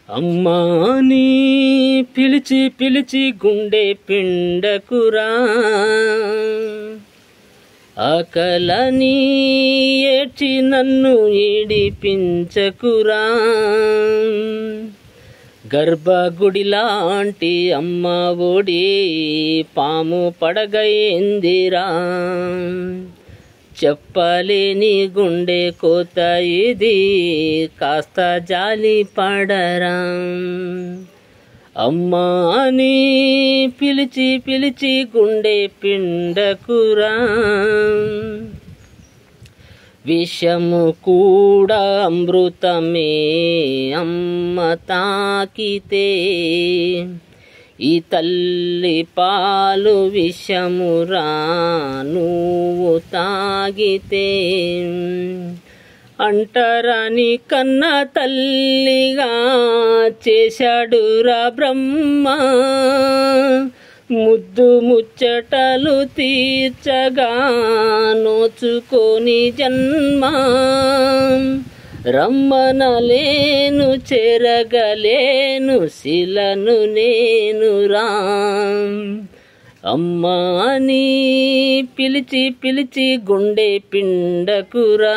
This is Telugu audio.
అమ్మా నీ పిలిచి పిలిచి గుండె పిండకురా, ఆకలని ఏడ్చి నన్ను ఏడిపించకురా. గర్భగుడి లాంటి అమ్మ ఒడి పాము పడగైందిరా, చెప్పలేని గుండె కోత ఇది కాస్త జాలి పడరా. అమ్మా అని పిలిచి పిలిచి గుండె పిండకురా, విషము కూడా అమృతమే అమ్మ తాకితే, ఈ తల్లి పాలు విషమురా నువ్వు తాగితే. అంటరాని కన్న తల్లిగా చేశాడురా బ్రహ్మ, ముద్దు ముచ్చటలు తీర్చగా నోచుకొని జన్మ. రమ్మనలేను చెరగలేను శిలను నేనురా, అమ్మా అని పిలిచి పిలిచి గుండె పిండకురా.